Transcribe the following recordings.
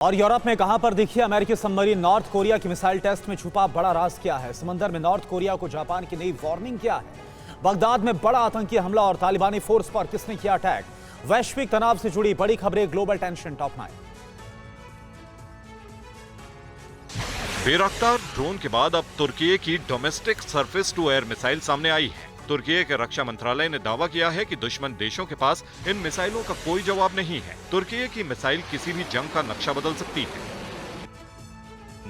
और यूरोप में कहां पर दिखी अमेरिकी सबमरीन। नॉर्थ कोरिया की मिसाइल टेस्ट में छुपा बड़ा राज क्या है। समंदर में नॉर्थ कोरिया को जापान की नई वार्निंग क्या है। बगदाद में बड़ा आतंकी हमला और तालिबानी फोर्स पर किसने किया अटैक। वैश्विक तनाव से जुड़ी बड़ी खबरें, global tension top 9। Bayraktar drone के बाद अब तुर्की की domestic surface to air missile सामने आई है। तुर्की के रक्षा मंत्रालय ने दावा किया है कि दुश्मन देशों के पास इन मिसाइलों का कोई जवाब नहीं है। तुर्की की मिसाइल किसी भी जंग का नक्शा बदल सकती है।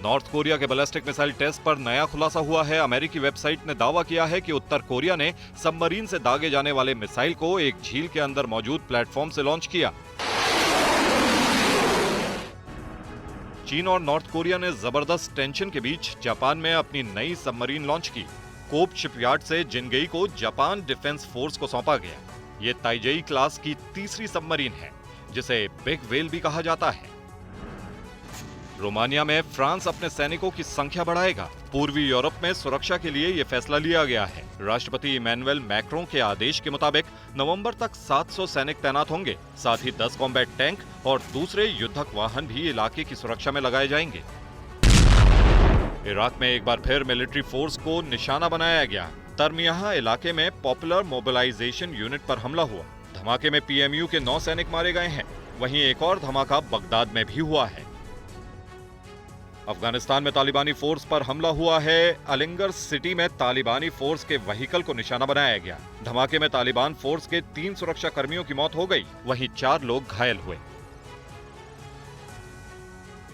नॉर्थ कोरिया के बैलिस्टिक मिसाइल टेस्ट पर नया खुलासा हुआ है। अमेरिकी वेबसाइट ने दावा किया है कि उत्तर कोरिया ने सबमरीन से दागे जाने वाले मिसाइल को एक झील के अंदर मौजूद प्लेटफॉर्म से लॉन्च किया। चीन और नॉर्थ कोरिया ने जबरदस्त टेंशन के बीच जापान में अपनी नई सबमरीन लॉन्च की। कोब शिपयार्ड से जिनगई को जापान डिफेंस फोर्स को सौंपा गया। ये ताइजेई क्लास की तीसरी सबमरीन है, जिसे बिग वेल भी कहा जाता है। रोमानिया में फ्रांस अपने सैनिकों की संख्या बढ़ाएगा। पूर्वी यूरोप में सुरक्षा के लिए यह फैसला लिया गया है। राष्ट्रपति इमैनुअल मैक्रों के आदेश के मुताबिक नवंबर तक 700 सैनिक तैनात होंगे। साथ ही 10 कॉम्बैट टैंक और दूसरे युद्धक वाहन भी इलाके की सुरक्षा में लगाए जाएंगे। इराक में एक बार फिर मिलिट्री फोर्स को निशाना बनाया गया। तरमियाह इलाके में पॉपुलर मोबिलाइजेशन यूनिट पर हमला हुआ। धमाके में पीएमयू के 9 सैनिक मारे गए हैं। वहीं एक और धमाका बगदाद में भी हुआ है। अफगानिस्तान में तालिबानी फोर्स पर हमला हुआ है। अलिंगर सिटी में तालिबानी फोर्स के व्हीकल को निशाना बनाया गया। धमाके में तालिबान फोर्स के 3 सुरक्षा कर्मियों की मौत हो गई, वहीं 4 लोग घायल हुए।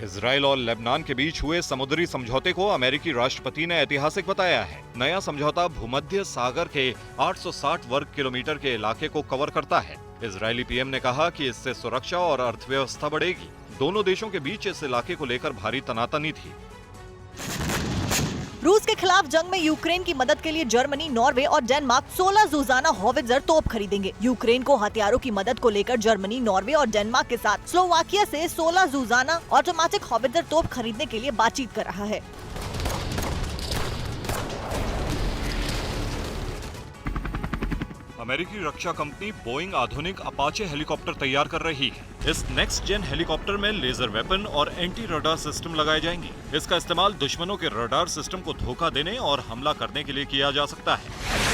इजराइल और लेबनान के बीच हुए समुद्री समझौते को अमेरिकी राष्ट्रपति ने ऐतिहासिक बताया है। नया समझौता भूमध्य सागर के 860 वर्ग किलोमीटर के इलाके को कवर करता है। इजरायली पीएम ने कहा कि इससे सुरक्षा और अर्थव्यवस्था बढ़ेगी। दोनों देशों के बीच इस इलाके को लेकर भारी तनातनी थी। रूस के खिलाफ जंग में यूक्रेन की मदद के लिए जर्मनी, नॉर्वे और डेनमार्क 16 जुजाना हॉवित्जर तोप खरीदेंगे। यूक्रेन को हथियारों की मदद को लेकर जर्मनी, नॉर्वे और डेनमार्क के साथ स्लोवाकिया से 16 जुजाना ऑटोमेटिक हॉवित्जर तोप खरीदने के लिए बातचीत कर रहा है। अमेरिकी रक्षा कंपनी बोइंग आधुनिक अपाचे हेलीकॉप्टर तैयार कर रही है। इस नेक्स्ट जेन हेलीकॉप्टर में लेजर वेपन और एंटी रडार सिस्टम लगाए जाएंगे। इसका इस्तेमाल दुश्मनों के रडार सिस्टम को धोखा देने और हमला करने के लिए किया जा सकता है।